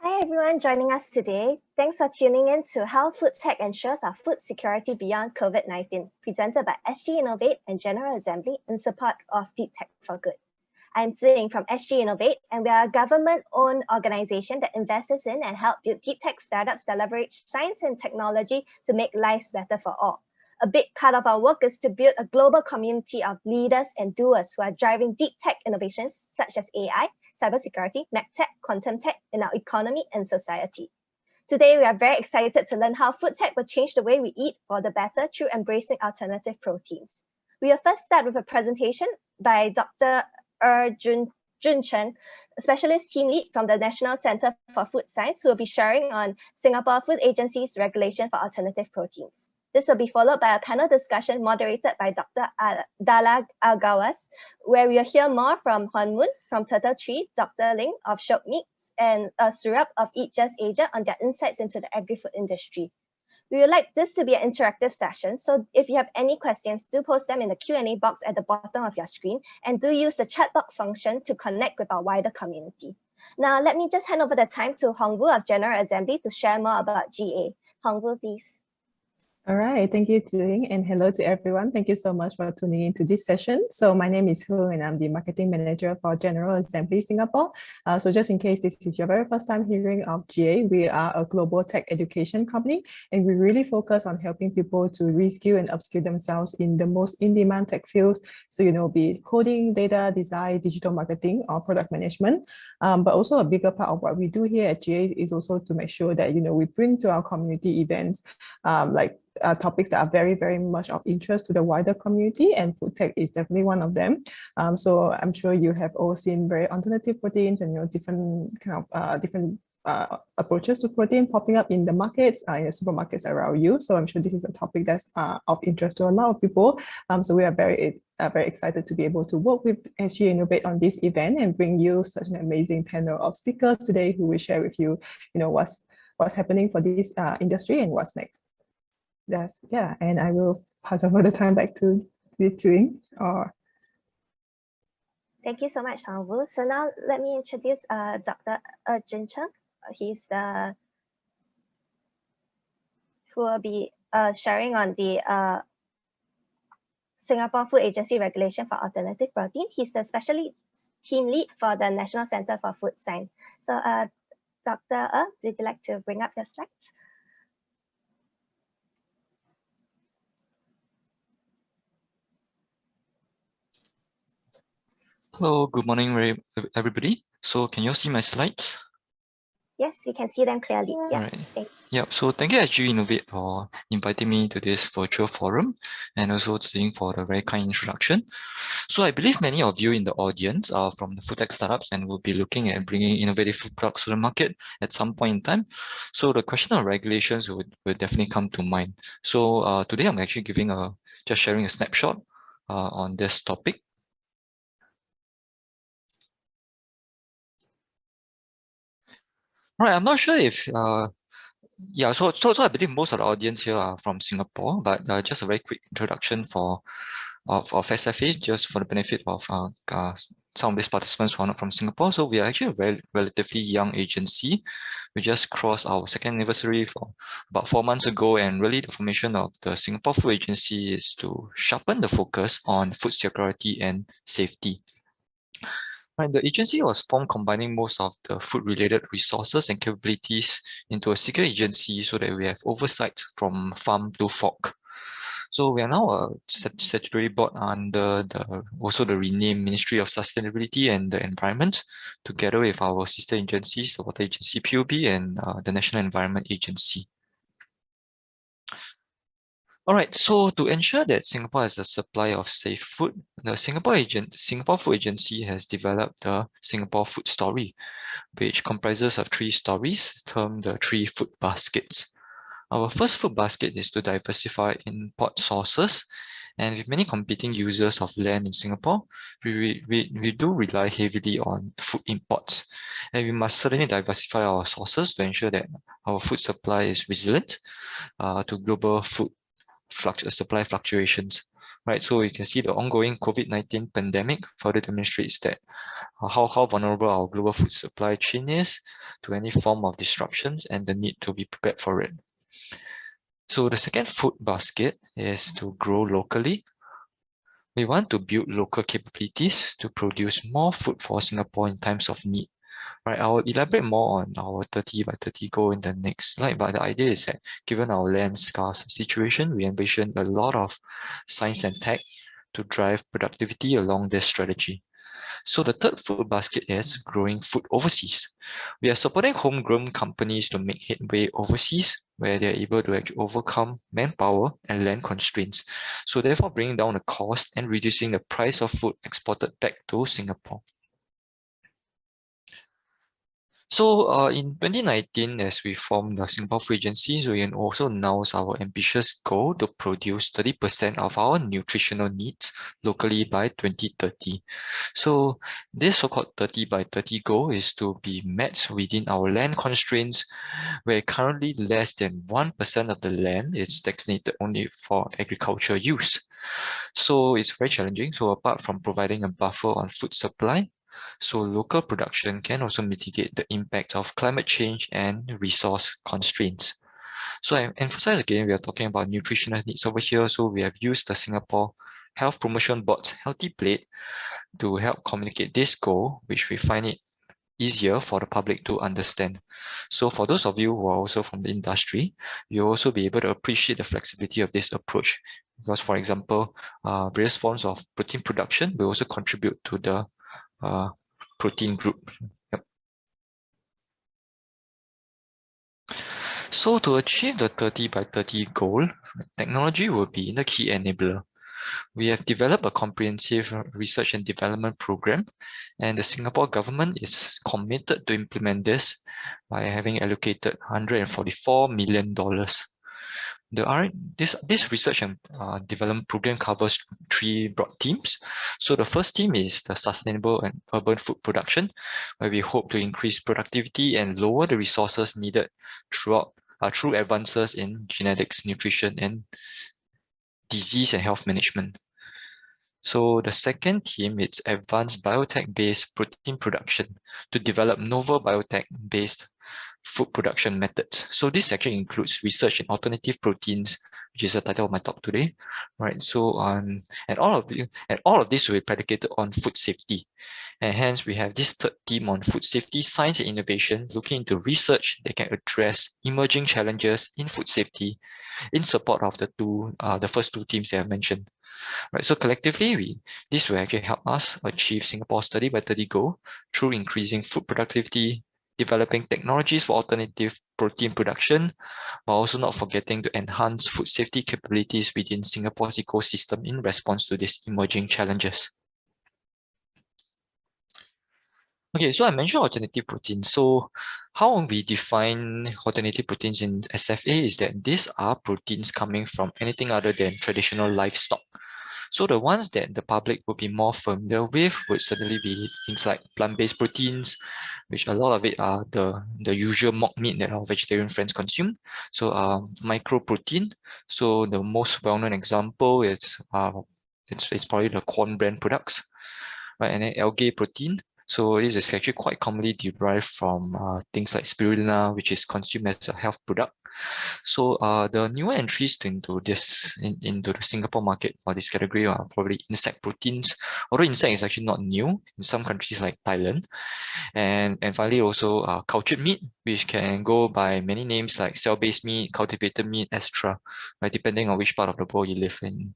Hi everyone joining us today. Thanks for tuning in to How FoodTech Ensures Our Food Security Beyond COVID-19, presented by SGInnovate and General Assembly in support of Deep Tech for Good. I'm Zing from SGInnovate, and we are a government-owned organization that invests in and helps build deep tech startups that leverage science and technology to make lives better for all. A big part of our work is to build a global community of leaders and doers who are driving deep tech innovations such as AI, cybersecurity, medtech, quantum tech in our economy and society. Today, we are very excited to learn how food tech will change the way we eat for the better through embracing alternative proteins. We will first start with a presentation by Dr. Jun Chen, a specialist team lead from the National Center for Food Science, who will be sharing on Singapore Food Agency's regulation for alternative proteins. This will be followed by a panel discussion moderated by Dr. Dala Algawas, where we'll hear more from Hon Moon from Turtle Tree, Dr. Ling of Shok Meats, and Surab of Eat Just Asia on their insights into the agri-food industry. We would like this to be an interactive session, so if you have any questions, do post them in the Q&A box at the bottom of your screen, and do use the chat box function to connect with our wider community. Now, let me just hand over the time to Hong Vu of General Assembly to share more about GA. Hong Vu, please. All right, thank you, Ting, and hello to everyone. Thank you so much for tuning into this session. So my name is Hu, and I'm the Marketing Manager for General Assembly Singapore. So just in case this is your very first time hearing of GA, we are a global tech education company, and we really focus on helping people to reskill and upskill themselves in the most in-demand tech fields. So, be it coding, data, design, digital marketing, or product management. But also a bigger part of what we do here at GA is also to make sure that, we bring to our community events topics that are very, very much of interest to the wider community, and food tech is definitely one of them. So I'm sure you have all seen very alternative proteins and different kind of approaches to protein popping up in the markets, in the supermarkets around you. So I'm sure this is a topic that's of interest to a lot of people. So we are very excited to be able to work with SGInnovate on this event and bring you such an amazing panel of speakers today who will share with you, what's happening for this industry and what's next. And I will pass over the time back to Ting. Thank you so much, Hong Vu. So now let me introduce Dr. Jun Chen. He's who will be sharing on the Singapore Food Agency regulation for alternative protein. He's the specialist team lead for the National Center for Food Science. So Dr. Would you like to bring up your slides? Hello, good morning, everybody. So can you see my slides? Yes, we can see them clearly. Yeah. All right. Yeah. So thank you, SGInnovate, for inviting me to this virtual forum, and also Zing for the very kind introduction. So I believe many of you in the audience are from the food tech startups and will be looking at bringing innovative food products to the market at some point in time. So the question of regulations will definitely come to mind. So today I'm actually just sharing a snapshot on this topic. Right, I'm not sure if so I believe most of the audience here are from Singapore, but just a very quick introduction of SFA, just for the benefit of some of these participants who are not from Singapore. So we are actually a very relatively young agency. We just crossed our second anniversary for about 4 months ago, and really the formation of the Singapore Food Agency is to sharpen the focus on food security and safety. Right, the agency was formed combining most of the food-related resources and capabilities into a single agency so that we have oversight from farm to fork. So we are now a statutory board under also the renamed Ministry of Sustainability and the Environment, together with our sister agencies, the Water Agency PUB and the National Environment Agency. All right, so to ensure that Singapore has a supply of safe food, the Singapore Food Agency has developed the Singapore Food Story, which comprises of 3 stories termed the 3 food baskets. Our first food basket is to diversify import sources, and with many competing users of land in Singapore, we do rely heavily on food imports, and we must certainly diversify our sources to ensure that our food supply is resilient to global food supply fluctuations. right? So you can see the ongoing COVID-19 pandemic further demonstrates that how vulnerable our global food supply chain is to any form of disruptions and the need to be prepared for it. So the second food basket is to grow locally. We want to build local capabilities to produce more food for Singapore in times of need. Right, I will elaborate more on our 30 by 30 goal in the next slide, but the idea is that given our land scarce situation, we envision a lot of science and tech to drive productivity along this strategy. So the third food basket is growing food overseas. We are supporting homegrown companies to make headway overseas, where they're able to actually overcome manpower and land constraints. So therefore bringing down the cost and reducing the price of food exported back to Singapore. So in 2019, as we formed the Singapore Food Agency, we also announced our ambitious goal to produce 30% of our nutritional needs locally by 2030. So this so-called 30 by 30 goal is to be met within our land constraints, where currently less than 1% of the land is designated only for agricultural use. So it's very challenging. So apart from providing a buffer on food supply, so local production can also mitigate the impact of climate change and resource constraints. So I emphasize again, we are talking about nutritional needs over here. So we have used the Singapore Health Promotion Board's Healthy Plate to help communicate this goal, which we find it easier for the public to understand. So for those of you who are also from the industry, you'll also be able to appreciate the flexibility of this approach. Because for example, various forms of protein production will also contribute to the protein group. Yep. So to achieve the 30 by 30 goal, technology will be the key enabler. We have developed a comprehensive research and development program, and the Singapore government is committed to implement this by having allocated $144 million. This research and development program covers three broad themes. So the first theme is the sustainable and urban food production, where we hope to increase productivity and lower the resources needed through advances in genetics, nutrition, and disease and health management. So the second theme is advanced biotech-based protein production to develop novel biotech-based food production methods. So this actually includes research in alternative proteins, which is the title of my talk today, right? So and all of this will be predicated on food safety, and hence we have this third theme on food safety, science and innovation, looking into research that can address emerging challenges in food safety, in support of the first two themes that I mentioned. Right, so collectively, this will actually help us achieve Singapore's 30 by 30 goal through increasing food productivity, developing technologies for alternative protein production, while also not forgetting to enhance food safety capabilities within Singapore's ecosystem in response to these emerging challenges. Okay, so I mentioned alternative proteins. So how we define alternative proteins in SFA is that these are proteins coming from anything other than traditional livestock. So the ones that the public would be more familiar with would certainly be things like plant-based proteins, which a lot of it are the usual mock meat that our vegetarian friends consume. So microprotein. So the most well-known example is it's probably the corn brand products, right? And then algae protein. So this is actually quite commonly derived from things like spirulina, which is consumed as a health product. So the newer entries into the Singapore market for this category are probably insect proteins, although insect is actually not new in some countries like Thailand. And finally also cultured meat, which can go by many names like cell-based meat, cultivated meat, etc., right, depending on which part of the world you live in.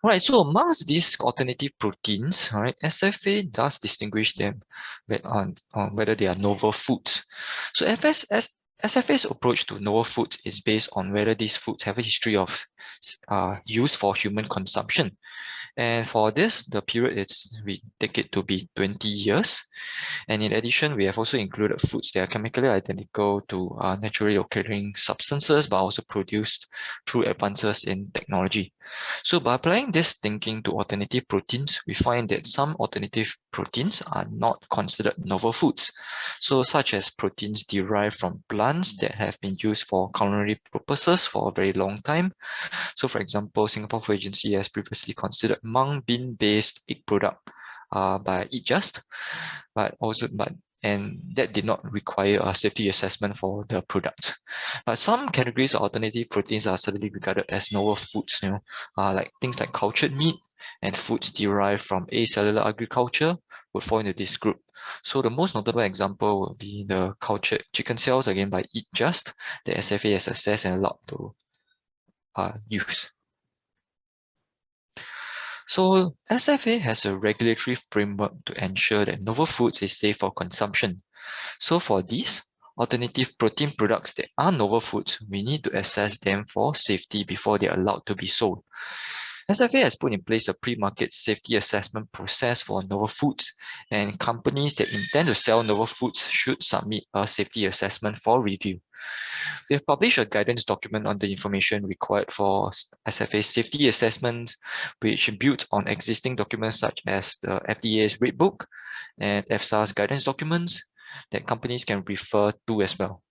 Right, so amongst these alternative proteins, right, SFA does distinguish them on whether they are novel foods. So SFA's approach to novel foods is based on whether these foods have a history of use for human consumption. And for this, the period we take it to be 20 years. And in addition, we have also included foods that are chemically identical to naturally occurring substances, but also produced through advances in technology. So by applying this thinking to alternative proteins, we find that some alternative proteins are not considered novel foods. So such as proteins derived from plants that have been used for culinary purposes for a very long time. So for example, Singapore Food Agency has previously considered mung bean-based egg product by Eat Just, and that did not require a safety assessment for the product. But some categories of alternative proteins are certainly regarded as novel foods, like things like cultured meat and foods derived from acellular agriculture would fall into this group. So the most notable example would be the cultured chicken cells, again by Eat Just, the SFA has assessed and allowed to use. So SFA has a regulatory framework to ensure that novel foods is safe for consumption. So for these alternative protein products that are novel foods, we need to assess them for safety before they are allowed to be sold. SFA has put in place a pre-market safety assessment process for novel foods, and companies that intend to sell novel foods should submit a safety assessment for review. We have published a guidance document on the information required for SFA safety assessment, which builds on existing documents such as the FDA's Red Book and EFSA's guidance documents that companies can refer to as well.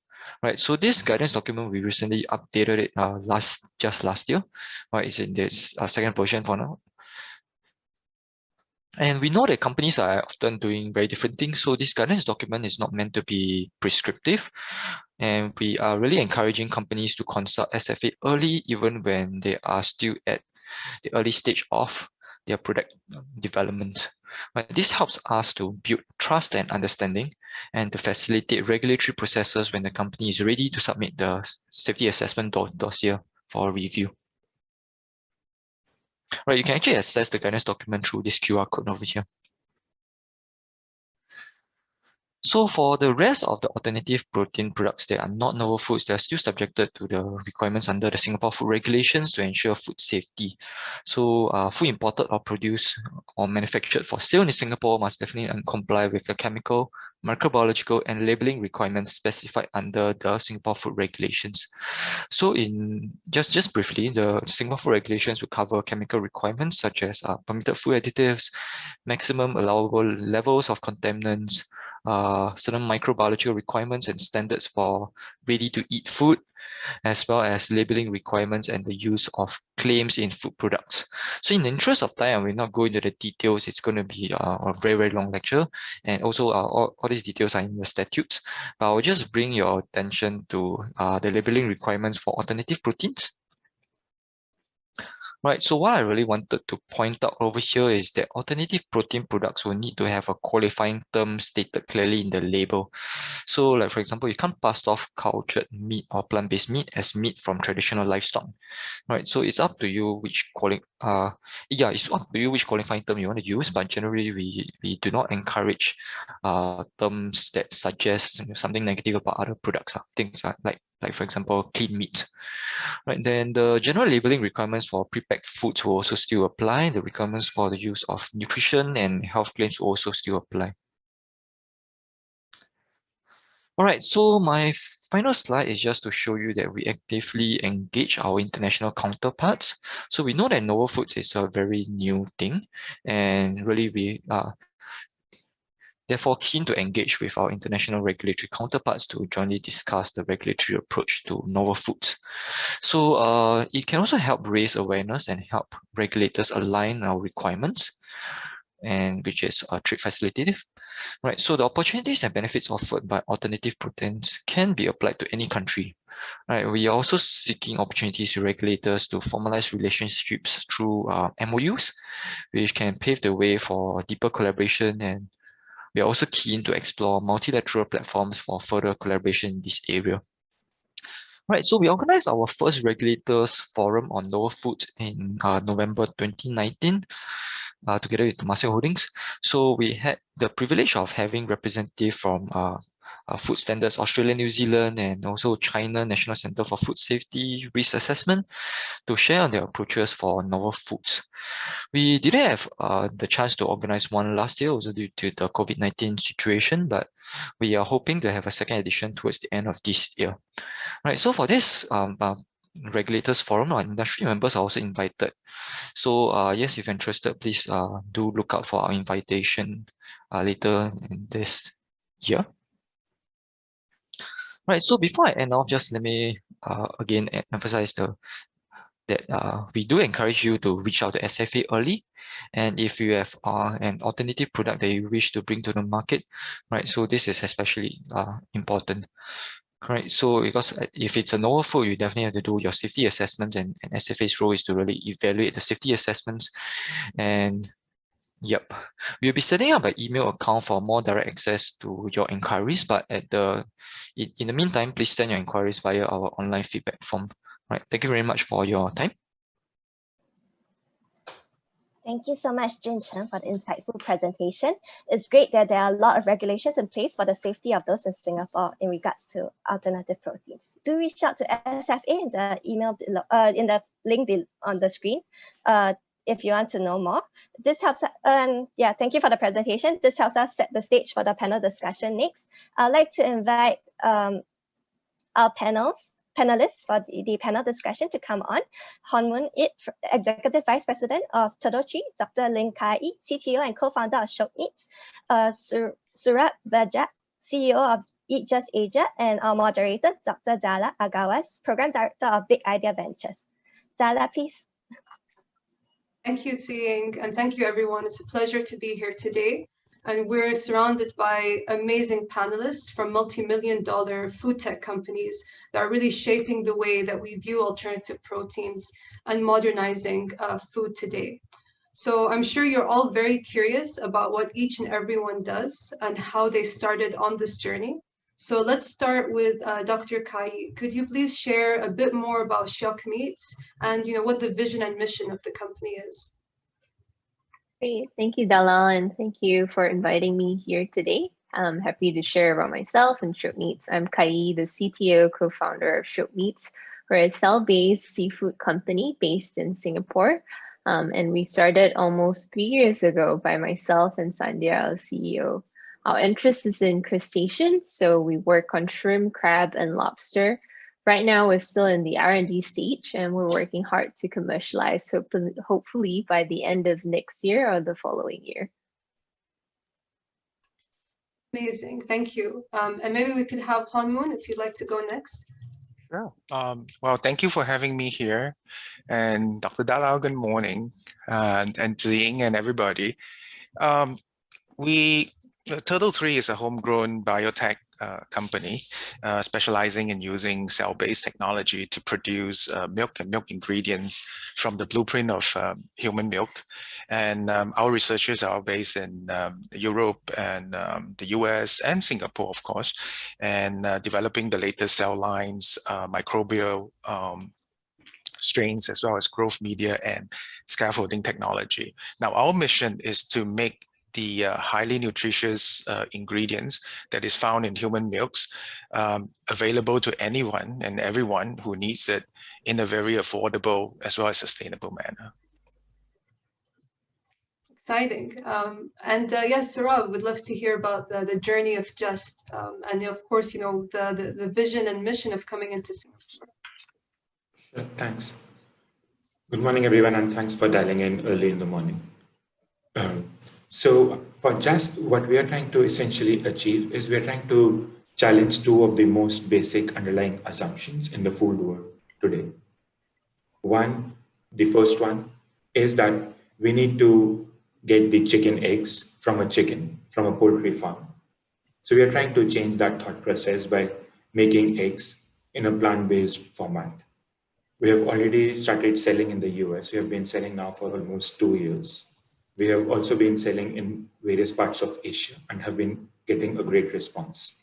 Right, so this guidance document, we recently updated it just last year. Right, it's in this second version for now. And we know that companies are often doing very different things. So this guidance document is not meant to be prescriptive. And we are really encouraging companies to consult SFA early, even when they are still at the early stage of their product development. But this helps us to build trust and understanding and to facilitate regulatory processes when the company is ready to submit the safety assessment dossier for review. Right, you can actually access the guidance document through this QR code over here. So for the rest of the alternative protein products that are not novel foods, they are still subjected to the requirements under the Singapore food regulations to ensure food safety. So food imported or produced or manufactured for sale in Singapore must definitely comply with the chemical, microbiological, and labeling requirements specified under the Singapore food regulations. So in just briefly, the Singapore food regulations will cover chemical requirements such as permitted food additives, maximum allowable levels of contaminants, certain microbiological requirements and standards for ready-to-eat food, as well as labeling requirements and the use of claims in food products. So in the interest of time, I will not go into the details. It's going to be a very, very long lecture. And also all these details are in the statutes. But I'll just bring your attention to the labeling requirements for alternative proteins. Right, so what I really wanted to point out over here is that alternative protein products will need to have a qualifying term stated clearly in the label. So like for example, you can't pass off cultured meat or plant-based meat as meat from traditional livestock. Right, so it's up to you which it's up to you which qualifying term you want to use, but generally we do not encourage terms that suggest something negative about other products. Things like for example, clean meat. Right, then the general labeling requirements for prepacked foods will also still apply. The requirements for the use of nutrition and health claims will also still apply. All right, so my final slide is just to show you that we actively engage our international counterparts. So we know that novel foods is a very new thing, and really we are therefore keen to engage with our international regulatory counterparts to jointly discuss the regulatory approach to novel foods. So it can also help raise awareness and help regulators align our requirements, and which is trade facilitative. Right, so the opportunities and benefits offered by alternative proteins can be applied to any country. Right, we are also seeking opportunities to regulators to formalize relationships through MOUs, which can pave the way for deeper collaboration, and we are also keen to explore multilateral platforms for further collaboration in this area. Right, so we organized our first regulators forum on novel foods in November 2019. Together with Temasek Holdings. So we had the privilege of having representatives from Food Standards Australia, New Zealand, and also China National Center for Food Safety Risk Assessment to share on their approaches for novel foods. We didn't have the chance to organize one last year, also due to the COVID-19 situation, but we are hoping to have a second edition towards the end of this year. Right, so for this regulators forum, our industry members are also invited. So yes, if you're interested, please do look out for our invitation later in this year. Right, so before I end off, just let me again emphasize that we do encourage you to reach out to SFA early, and if you have an alternative product that you wish to bring to the market, right? So this is especially important, right? So because if it's a novel food, you definitely have to do your safety assessments, and SFA's role is to really evaluate the safety assessments. And yep, we'll be setting up an email account for more direct access to your inquiries, but in the meantime, please send your inquiries via our online feedback form. Right, thank you very much for your time. Thank you so much, Jin Chen, for the insightful presentation. It's great that there are a lot of regulations in place for the safety of those in Singapore in regards to alternative proteins. Do reach out to SFA in the email below, in the link on the screen, if you want to know more. This helps. Yeah, thank you for the presentation. This helps us set the stage for the panel discussion next. I'd like to invite our panelists for the panel discussion to come on. Hon Moon It, Executive Vice President of Turtle Tree, Dr. Ling Kai, CTO and co-founder of Show Meats, Surat Bajak, CEO of Eat Just Asia, and our moderator, Dr. Dala Agawas, Program Director of Big Idea Ventures. Dala, please. Thank you, Tsing, and thank you, everyone. It's a pleasure to be here today. And we're surrounded by amazing panelists from multi-million-dollar food tech companies that are really shaping the way that we view alternative proteins and modernizing food today. So I'm sure you're all very curious about what each and everyone does and how they started on this journey. So let's start with Dr. Kai. Could you please share a bit more about Shock Meats and what the vision and mission of the company is? Great, thank you, Dalal, and thank you for inviting me here today. I'm happy to share about myself and Show Meats. I'm Kai, the CTO, co-founder of Show Meats. We're a cell-based seafood company based in Singapore, and we started almost 3 years ago by myself and Sandhya, our CEO. Our interest is in crustaceans, so we work on shrimp, crab, and lobster. Right now, we're still in the R&D stage, and we're working hard to commercialize, hopefully by the end of next year or the following year. Amazing, thank you. And maybe we could have Hon Moon if you'd like to go next. Sure. Well, thank you for having me here. And Dr. Dalal, good morning. And Ziying and everybody. Turtle Tree is a homegrown biotech company specializing in using cell-based technology to produce milk and milk ingredients from the blueprint of human milk. And our researchers are based in Europe and the US and Singapore, of course, and developing the latest cell lines, microbial strains, as well as growth media and scaffolding technology. Now, our mission is to make the highly nutritious ingredients that is found in human milks available to anyone and everyone who needs it in a very affordable as well as sustainable manner. Exciting. And yes, Saurabh, would love to hear about the journey of Just, and of course, the vision and mission of coming into Singapore. Sure, thanks. Good morning, everyone, and thanks for dialing in early in the morning. So for Just, what we are trying to essentially achieve is we're trying to challenge two of the most basic underlying assumptions in the food world today. One, the first one is that we need to get the chicken eggs from a poultry farm. So we are trying to change that thought process by making eggs in a plant-based format. We have already started selling in the US. We have been selling now for almost 2 years. We have also been selling in various parts of Asia and have been getting a great response.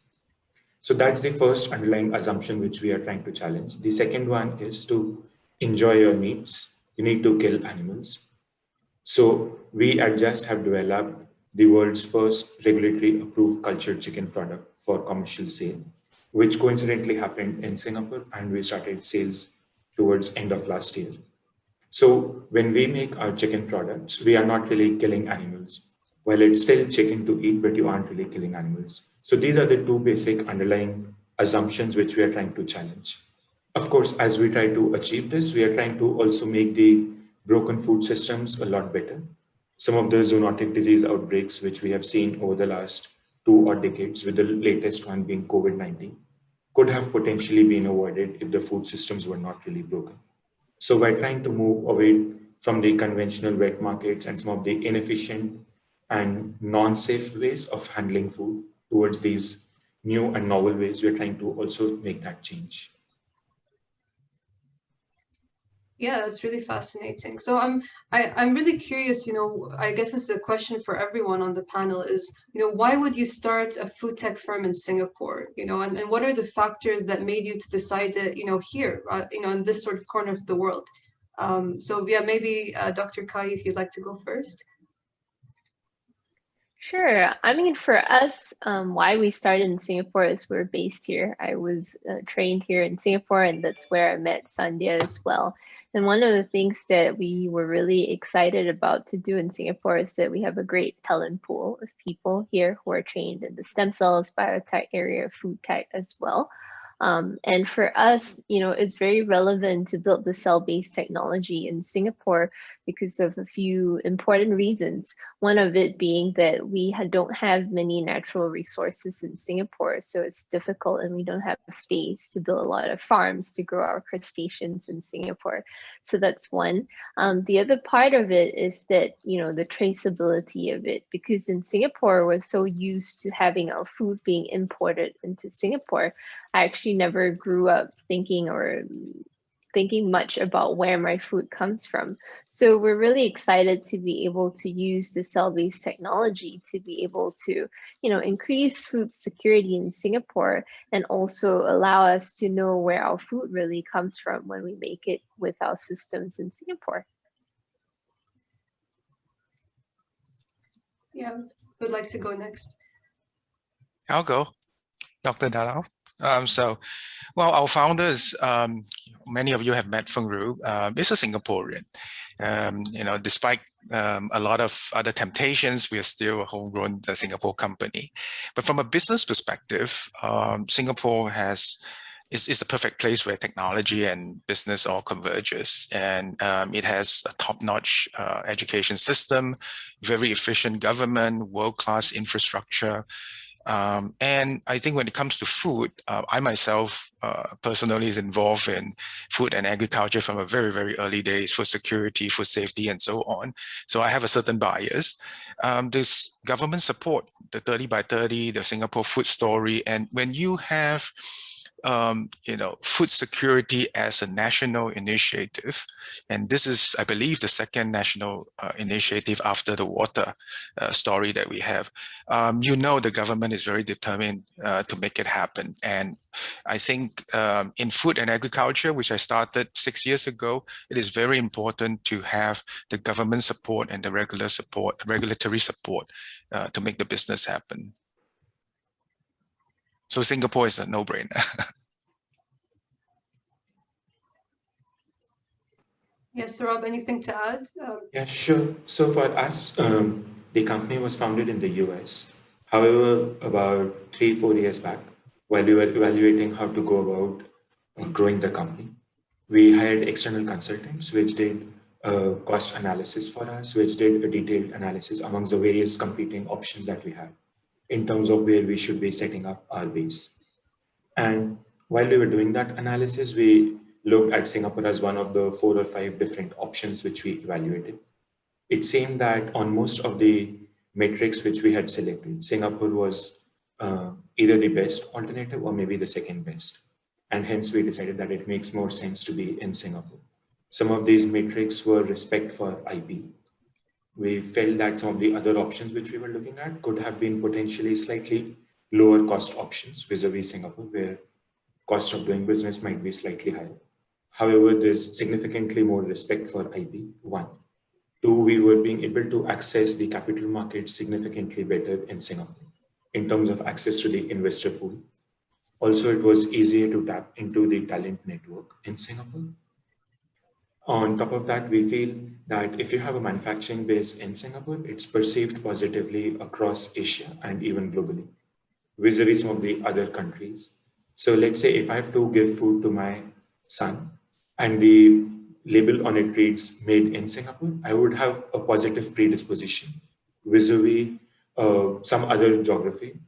So that's the first underlying assumption which we are trying to challenge. The second one is to enjoy your meats. You need to kill animals. So we at Just have developed the world's first regulatory approved cultured chicken product for commercial sale, which coincidentally happened in Singapore, and we started sales towards end of last year. So when we make our chicken products, we are not really killing animals. Well, it's still chicken to eat, but you aren't really killing animals. So these are the two basic underlying assumptions which we are trying to challenge. Of course, as we try to achieve this, we are trying to also make the broken food systems a lot better. Some of the zoonotic disease outbreaks, which we have seen over the last 2 decades, with the latest one being COVID-19, could have potentially been avoided if the food systems were not really broken. So by trying to move away from the conventional wet markets and some of the inefficient and non-safe ways of handling food towards these new and novel ways, we're trying to also make that change. Yeah, that's really fascinating. So I'm really curious, I guess it's a question for everyone on the panel is, why would you start a food tech firm in Singapore? And what are the factors that made you to decide that, here, in this sort of corner of the world? So yeah, maybe Dr. Kai, if you'd like to go first. Sure. I mean, for us, why we started in Singapore is we're based here. I was trained here in Singapore, and that's where I met Sandhya as well. And one of the things that we were really excited about to do in Singapore is that we have a great talent pool of people here who are trained in the stem cells, biotech area, food tech as well. And for us, it's very relevant to build the cell-based technology in Singapore because of a few important reasons. One of it being that we don't have many natural resources in Singapore, so it's difficult, and we don't have space to build a lot of farms to grow our crustaceans in Singapore. So that's one. The other part of it is that, the traceability of it, because in Singapore, we're so used to having our food being imported into Singapore. I actually never grew up thinking much about where my food comes from. So we're really excited to be able to use the cell-based technology to be able to, increase food security in Singapore and also allow us to know where our food really comes from when we make it with our systems in Singapore. Yeah, who'd like to go next? I'll go, Dr. Dalal. Well, our founders, many of you have met Feng Ru, is a Singaporean. Despite a lot of other temptations, we are still a homegrown Singapore company. But from a business perspective, Singapore is the perfect place where technology and business all converges. And it has a top-notch education system, very efficient government, world-class infrastructure. And I think when it comes to food, I myself personally is involved in food and agriculture from a very, very early days, food security, food safety, and so on. So I have a certain bias. This government support, the 30 by 30, the Singapore food story, and when you have food security as a national initiative. And this is, I believe, the second national initiative after the water story that we have. The government is very determined to make it happen. And I think in food and agriculture, which I started 6 years ago, it is very important to have the government support and the regulatory support to make the business happen. So Singapore is a no-brainer. Yes, Rob, anything to add? Yeah, sure. So for us, the company was founded in the US. However, about 3-4 years back, while we were evaluating how to go about growing the company, we hired external consultants, which did a cost analysis for us, which did a detailed analysis amongst the various competing options that we had in terms of where we should be setting up our base. And while we were doing that analysis, we looked at Singapore as one of the 4 or 5 different options which we evaluated. It seemed that on most of the metrics which we had selected, Singapore was either the best alternative or maybe the second best. And hence we decided that it makes more sense to be in Singapore. Some of these metrics were respect for IP. We felt that some of the other options which we were looking at could have been potentially slightly lower cost options vis-a-vis Singapore, where cost of doing business might be slightly higher. However, there's significantly more respect for IP, 1. 2, we were being able to access the capital market significantly better in Singapore in terms of access to the investor pool. Also, it was easier to tap into the talent network in Singapore. On top of that, we feel that if you have a manufacturing base in Singapore, it's perceived positively across Asia and even globally, vis-a-vis some of the other countries. So let's say if I have to give food to my sun, and the label on it reads made in Singapore, I would have a positive predisposition vis-a-vis some other geography,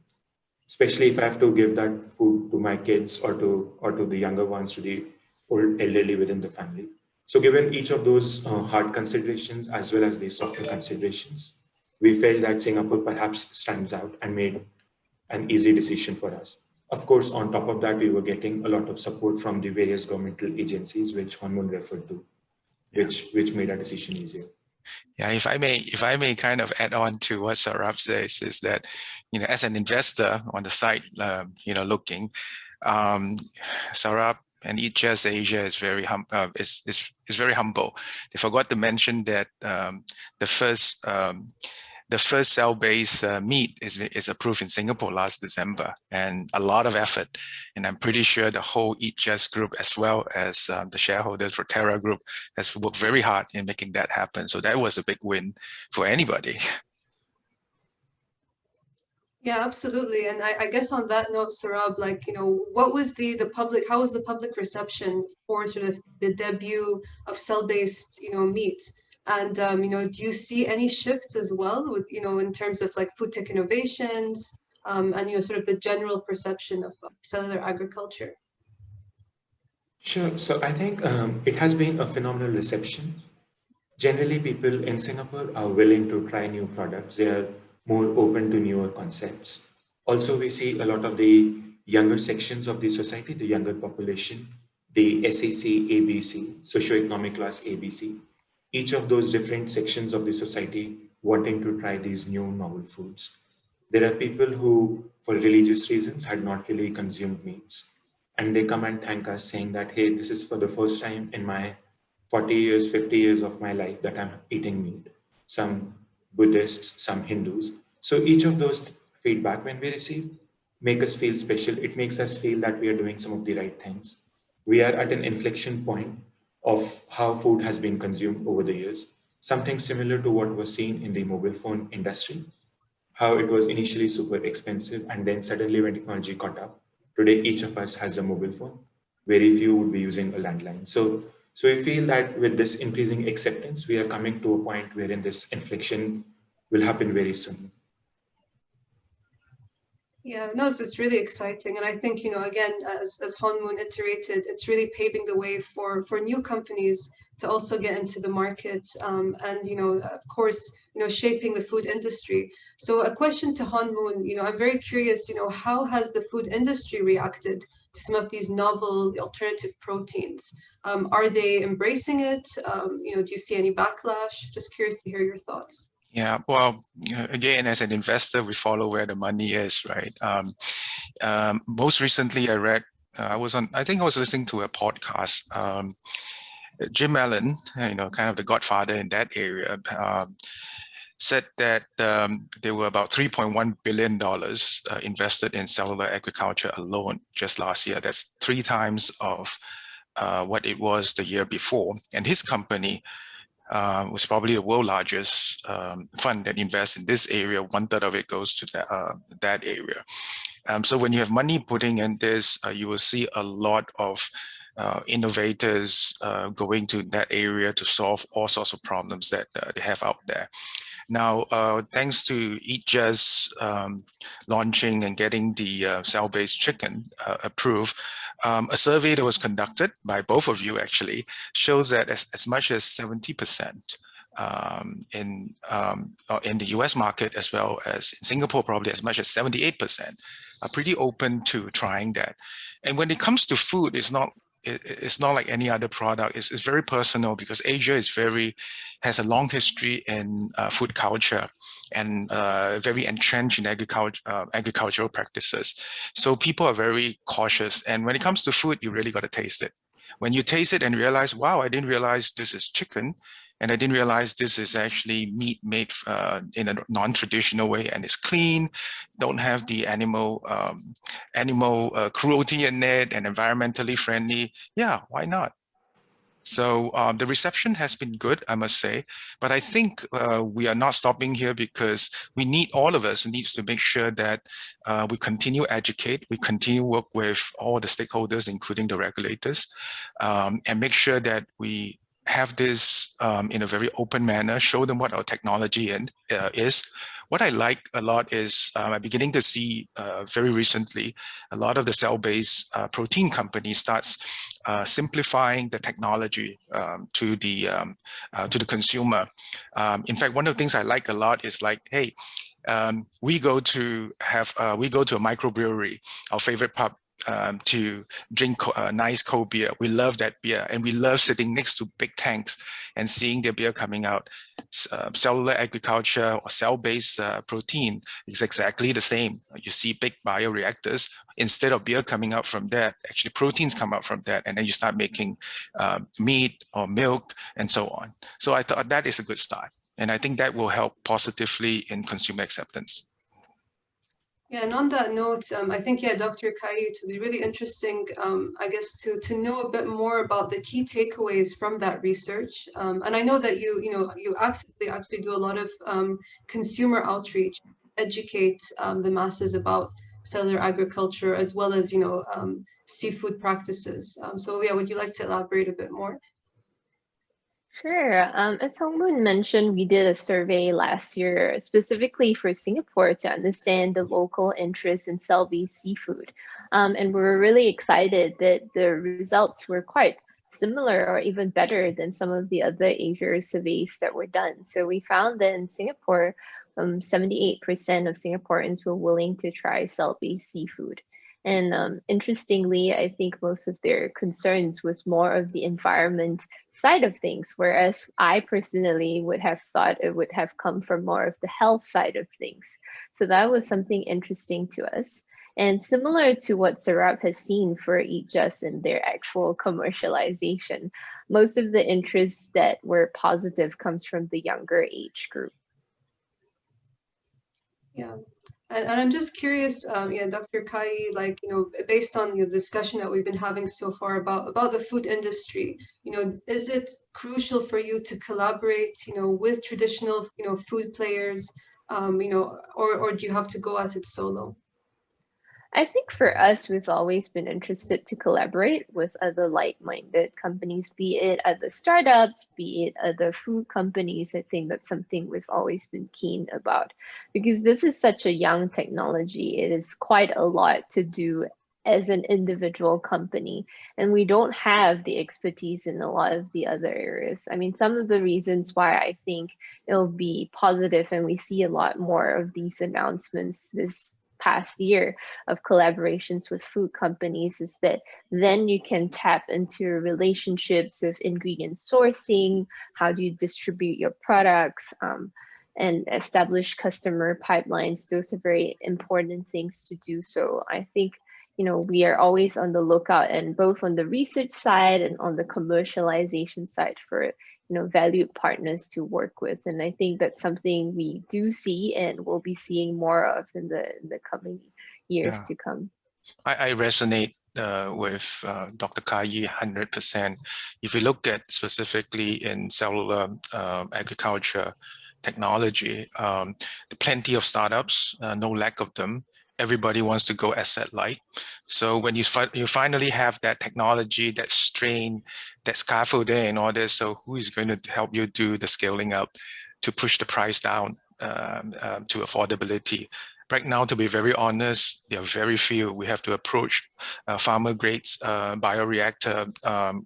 especially if I have to give that food to my kids or to the younger ones, to the old elderly within the family. So given each of those hard considerations as well as the softer considerations, we felt that Singapore perhaps stands out and made an easy decision for us. Of course, on top of that, we were getting a lot of support from the various governmental agencies, which Honmun referred to, which made our decision easier. Yeah, if I may kind of add on to what Saurabh says, is that, as an investor on the site, looking, Saurabh and Eat Just Asia is very very humble. They forgot to mention that the first cell-based meat is approved in Singapore last December, and a lot of effort. And I'm pretty sure the whole Eat Just group, as well as the shareholders for Terra Group, has worked very hard in making that happen. So that was a big win for anybody. Yeah, absolutely. And I guess on that note, Saurabh, what was how was the public reception for sort of the debut of cell-based, meat? And, do you see any shifts as well with, in terms of like food tech innovations and, sort of the general perception of cellular agriculture? Sure. So I think it has been a phenomenal reception. Generally, people in Singapore are willing to try new products. They are more open to newer concepts. Also, we see a lot of the younger sections of the society, the younger population, the SEC, ABC, socioeconomic class ABC, each of those different sections of the society wanting to try these new novel foods. There are people who, for religious reasons, had not really consumed meats. And they come and thank us saying that, hey, this is for the first time in my 40 years, 50 years of my life that I'm eating meat. Some Buddhists, some Hindus. So each of those feedback when we receive make us feel special. It makes us feel that we are doing some of the right things. We are at an inflection point of how food has been consumed over the years, something similar to what was seen in the mobile phone industry, how it was initially super expensive and then suddenly when technology caught up, today each of us has a mobile phone. Very few would be using a landline. So we feel that with this increasing acceptance, we are coming to a point wherein this inflection will happen very soon. Yeah, no, it's really exciting. And I think, again, as Honmun iterated, it's really paving the way for new companies to also get into the market and, of course, shaping the food industry. So a question to Honmun, I'm very curious, how has the food industry reacted to some of these novel alternative proteins? Are they embracing it? Do you see any backlash? Just curious to hear your thoughts. Yeah, well, again, as an investor, we follow where the money is, right? Most recently, I read, I think I was listening to a podcast. Jim Allen, kind of the godfather in that area, said that there were about $3.1 billion invested in cellular agriculture alone just last year. That's 3 times of what it was the year before. And his company was probably the world's largest fund that invests in this area. 1/3 of it goes to that area. So when you have money putting in this, you will see a lot of innovators going to that area to solve all sorts of problems that they have out there. Now, thanks to Eat Just launching and getting the cell-based chicken approved, a survey that was conducted by both of you actually shows that as much as 70% in the US market, as well as in Singapore, probably as much as 78% are pretty open to trying that. And when it comes to food, it's not like any other product. It's very personal because Asia has a long history in food culture and very entrenched in agricultural practices. So people are very cautious. And when it comes to food, you really got to taste it. When you taste it and realize, wow, I didn't realize this is chicken, and I didn't realize this is actually meat made in a non-traditional way, and it's clean, don't have the animal cruelty in it, and environmentally friendly. Yeah, why not? So the reception has been good, I must say, but I think we are not stopping here, because we need, all of us needs to make sure that we continue educate, we continue work with all the stakeholders, including the regulators, and make sure that we have this in a very open manner, show them what our technology is. What I like a lot is I'm beginning to see very recently a lot of the cell-based protein companies starts simplifying the technology to the consumer. In fact, one of the things I like a lot is like, hey, we go to a microbrewery, our favorite pub, to drink nice cold beer. We love that beer, and we love sitting next to big tanks and seeing the beer coming out. Cellular agriculture or cell-based protein is exactly the same. You see big bioreactors. Instead of beer coming out from that, actually proteins come out from that, and then you start making meat or milk and so on. So I thought that is a good start, and I think that will help positively in consumer acceptance. Yeah, and on that note, I think, yeah, Dr. Kai, it would be really interesting, I guess, to know a bit more about the key takeaways from that research. And I know that you actively actually do a lot of consumer outreach, educate the masses about cellular agriculture, as well as seafood practices. So yeah, would you like to elaborate a bit more? Sure. As Hongmoon mentioned, we did a survey last year specifically for Singapore to understand the local interest in cell-based seafood. And we were really excited that the results were quite similar or even better than some of the other Asia surveys that were done. So we found that in Singapore, 78% of Singaporeans were willing to try cell-based seafood. And interestingly, I think most of their concerns was more of the environment side of things, whereas I personally would have thought it would have come from more of the health side of things. So that was something interesting to us. And similar to what Sarab has seen for Eat Just in their actual commercialization, most of the interests that were positive comes from the younger age group. Yeah. And I'm just curious, Dr. Kai, like, based on the discussion that we've been having so far about the food industry, is it crucial for you to collaborate, with traditional, food players, or do you have to go at it solo? I think for us, we've always been interested to collaborate with other like-minded companies, be it other startups, be it other food companies. I think that's something we've always been keen about, because this is such a young technology. It is quite a lot to do as an individual company, and we don't have the expertise in a lot of the other areas. I mean, some of the reasons why I think it'll be positive and we see a lot more of these announcements this past year of collaborations with food companies is that then you can tap into relationships of ingredient sourcing, how do you distribute your products, and establish customer pipelines. Those are very important things to do. So I think we are always on the lookout, and both on the research side and on the commercialization side for valued partners to work with. And I think that's something we do see and we'll be seeing more of in the coming years to come. I resonate with Dr. Kai 100%. If you look at specifically in cellular agriculture technology, plenty of startups, no lack of them. Everybody wants to go asset light. So when you finally have that technology, that strain, that scaffolding and all this, so who is going to help you do the scaling up to push the price down to affordability? Right now, to be very honest, there are very few. We have to approach farmer grades bioreactor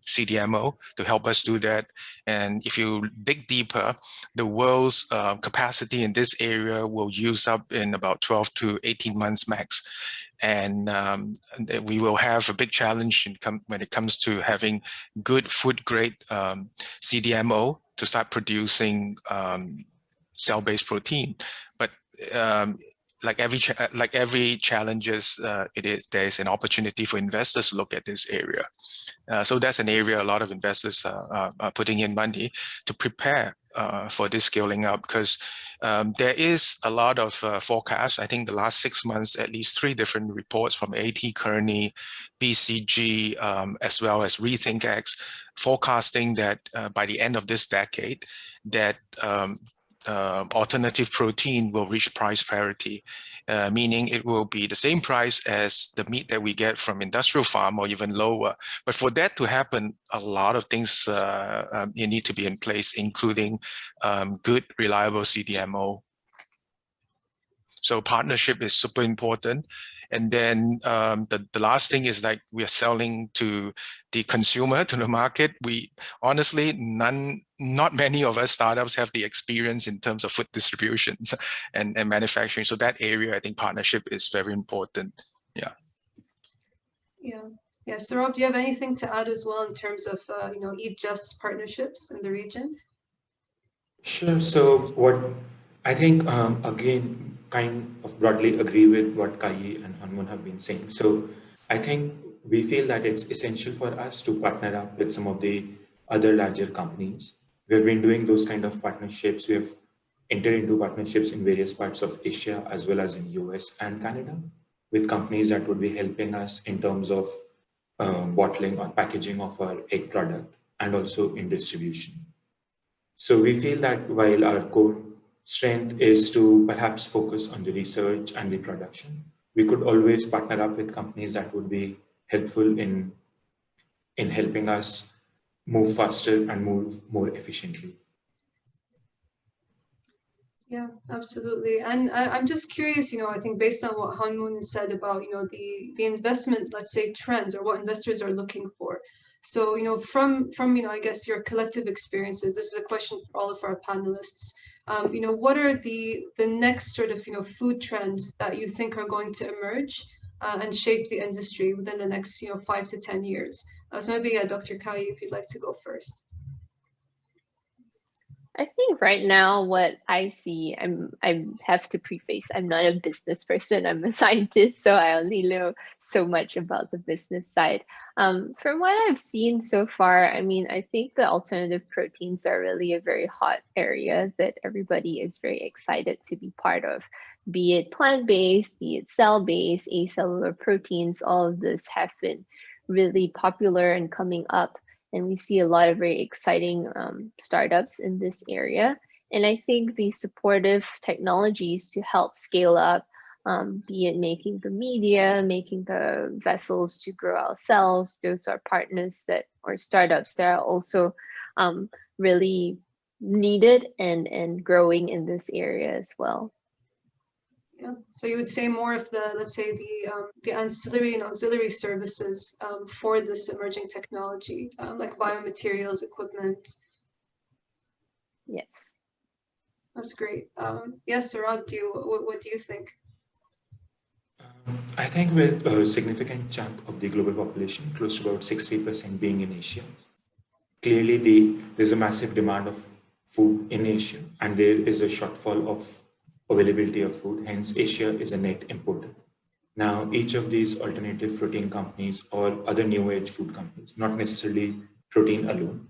CDMO to help us do that. And if you dig deeper, the world's capacity in this area will use up in about 12 to 18 months max. And we will have a big challenge when it comes to having good food grade CDMO to start producing cell-based protein. But like every challenges, there's an opportunity for investors to look at this area. So that's an area a lot of investors are putting in money to prepare for this scaling up, because there is a lot of forecasts. I think the last 6 months, at least 3 different reports from AT Kearney, BCG, as well as RethinkX, forecasting that by the end of this decade, that alternative protein will reach price parity, meaning it will be the same price as the meat that we get from industrial farm or even lower. But for that to happen, a lot of things you need to be in place, including good, reliable CDMO. So partnership is super important. And then the last thing is, like, we are selling to the consumer, to the market. We honestly, not many of us startups have the experience in terms of food distributions and manufacturing. So that area, I think partnership is very important. Yeah. Yeah. So Rob, do you have anything to add as well in terms of Eat Just partnerships in the region? Sure. So what I think, again, kind of broadly agree with what Kai and Hanmun have been saying. So I think we feel that it's essential for us to partner up with some of the other larger companies. We've been doing those kind of partnerships. We have entered into partnerships in various parts of Asia, as well as in US and Canada, with companies that would be helping us in terms of bottling or packaging of our egg product, and also in distribution. So we feel that while our core strength is to perhaps focus on the research and the production, we could always partner up with companies that would be helpful in helping us move faster and move more efficiently. Yeah, absolutely. And I'm just curious, I think based on what Han-Moon said about, the investment, let's say, trends, or what investors are looking for. So, from I guess your collective experiences, this is a question for all of our panelists. What are the next sort of, food trends that you think are going to emerge and shape the industry within the next, 5 to 10 years? So maybe, Dr. Kai, if you'd like to go first. I think right now what I see, I have to preface, I'm not a business person, I'm a scientist, so I only know so much about the business side. From what I've seen so far, I think the alternative proteins are really a very hot area that everybody is very excited to be part of, be it plant-based, be it cell-based, acellular proteins. All of this have been really popular and coming up. And we see a lot of very exciting startups in this area. And I think the supportive technologies to help scale up, be it making the media, making the vessels to grow our cells, those are partners or startups that are also really needed and growing in this area as well. Yeah. So you would say more of the, let's say, the ancillary and auxiliary services for this emerging technology, like biomaterials, equipment. Yes. That's great. Yes, Sarab, what do you think? I think with a significant chunk of the global population, close to about 60% being in Asia, clearly there's a massive demand of food in Asia, and there is a shortfall of availability of food. Hence, Asia is a net importer. Now, each of these alternative protein companies or other new age food companies, not necessarily protein alone,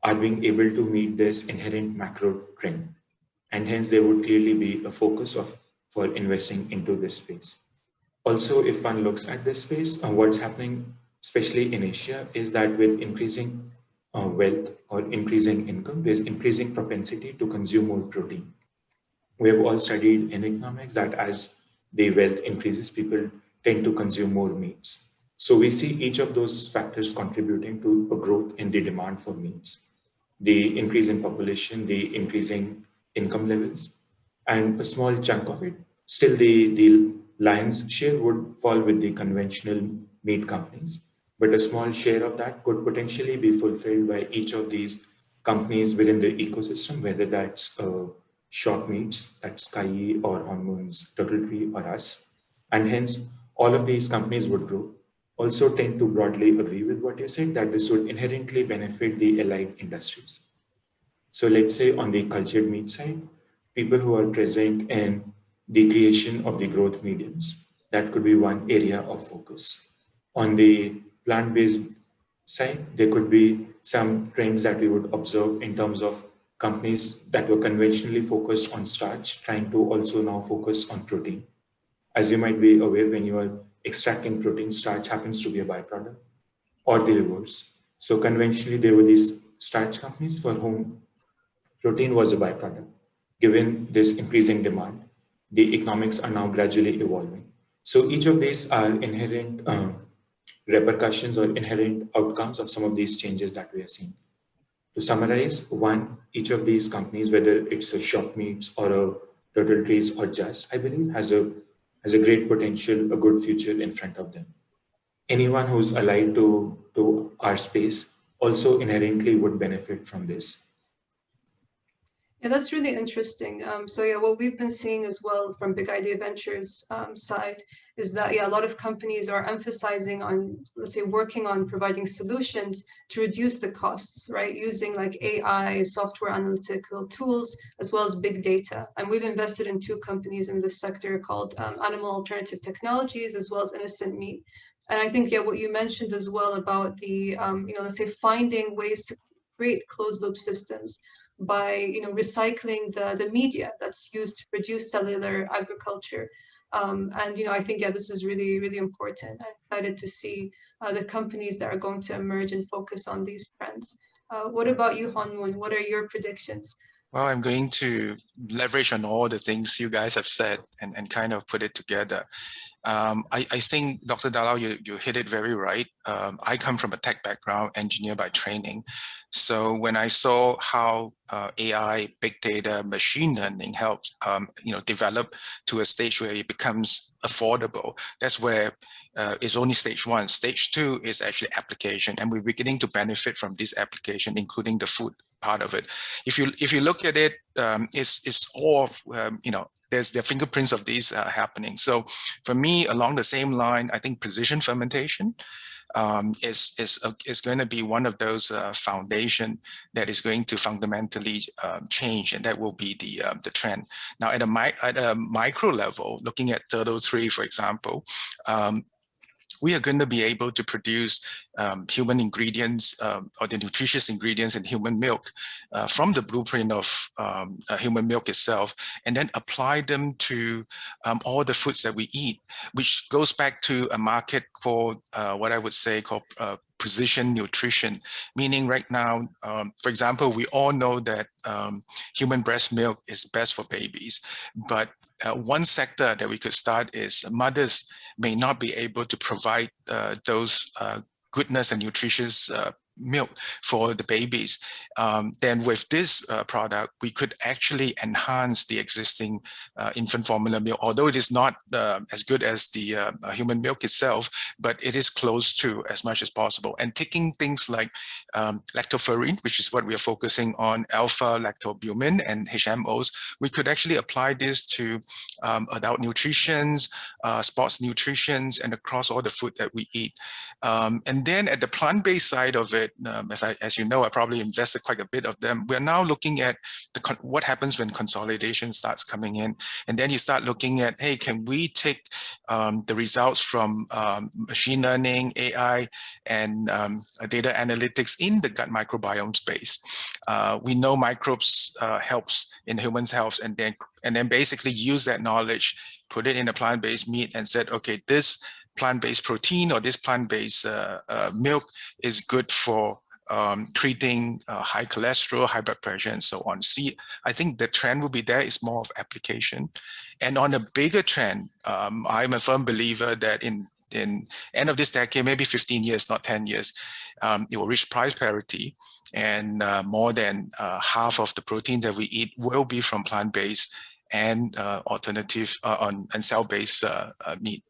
are being able to meet this inherent macro trend. And hence, there would clearly be a focus for investing into this space. Also, if one looks at this space, what's happening, especially in Asia, is that with increasing wealth or increasing income, there's increasing propensity to consume more protein. We have all studied in economics that as the wealth increases, people tend to consume more meats. So we see each of those factors contributing to a growth in the demand for meats, the increase in population, the increasing income levels, and a small chunk of it, still the lion's share would fall with the conventional meat companies, but a small share of that could potentially be fulfilled by each of these companies within the ecosystem, whether that's short meats, that's Kai or Hanmun's Turtle Tree or us. And hence, all of these companies would grow. Also tend to broadly agree with what you said, that this would inherently benefit the allied industries. So let's say on the cultured meat side, people who are present in the creation of the growth mediums. That could be one area of focus. On the plant-based side, there could be some trends that we would observe in terms of companies that were conventionally focused on starch, trying to also now focus on protein. As you might be aware, when you are extracting protein, starch happens to be a byproduct, or the reverse. So conventionally, there were these starch companies for whom protein was a byproduct. Given this increasing demand, the economics are now gradually evolving. So each of these are inherent repercussions or inherent outcomes of some of these changes that we are seeing. To summarize, one, each of these companies, whether it's a Shop Meats or a Turtle Trees or Just, I believe has a great potential, a good future in front of them. Anyone who's allied to our space also inherently would benefit from this. Yeah, that's really interesting. So yeah, what we've been seeing as well from Big Idea Ventures side is that, yeah, a lot of companies are emphasizing on, let's say, working on providing solutions to reduce the costs, right? Using like AI, software analytical tools, as well as big data. And we've invested in 2 companies in this sector called Animal Alternative Technologies, as well as Innocent Meat. And I think, yeah, what you mentioned as well about the, let's say, finding ways to create closed loop systems by recycling the media that's used to produce cellular agriculture. And I think, yeah, this is really, really important. I'm excited to see the companies that are going to emerge and focus on these trends. What about you, Honmoon? What are your predictions? Well, I'm going to leverage on all the things you guys have said and kind of put it together. I think, Dr. Dalal, you hit it very right. I come from a tech background, engineer by training. So when I saw how AI, big data, machine learning helps, develop to a stage where it becomes affordable, that's where it's only stage 1. Stage 2 is actually application, and we're beginning to benefit from this application, including the food part of it. If you look at it, it's all there's the fingerprints of these happening. So for me, along the same line, I think precision fermentation is going to be one of those foundation that is going to fundamentally change, and that will be the trend. Now, at a micro level, looking at Turtle Tree, for example, we are going to be able to produce human ingredients or the nutritious ingredients in human milk from the blueprint of human milk itself, and then apply them to all the foods that we eat, which goes back to a market called what I would say called precision nutrition, meaning right now, for example, we all know that human breast milk is best for babies, but one sector that we could start is mothers may not be able to provide those goodness and nutritious milk for the babies. Then with this product, we could actually enhance the existing infant formula milk, although it is not as good as the human milk itself, but it is close to as much as possible. And taking things like lactoferrin, which is what we are focusing on, alpha lactoalbumin and HMOs, we could actually apply this to adult nutrition, sports nutrition, and across all the food that we eat. And then at the plant-based side of it, as you know, I probably invested quite a bit of them. We're now looking at what happens when consolidation starts coming in. And then you start looking at, hey, can we take the results from machine learning, AI, and data analytics in the gut microbiome space? We know microbes helps in humans' health, and then basically use that knowledge, put it in a plant-based meat, and said, okay, this plant-based protein or this plant-based milk is good for treating high cholesterol, high blood pressure, and so on. See, I think the trend will be there. It's more of application. And on a bigger trend, I'm a firm believer that in end of this decade, maybe 15 years, not 10 years, it will reach price parity, and more than half of the protein that we eat will be from plant-based and alternative and cell-based meat.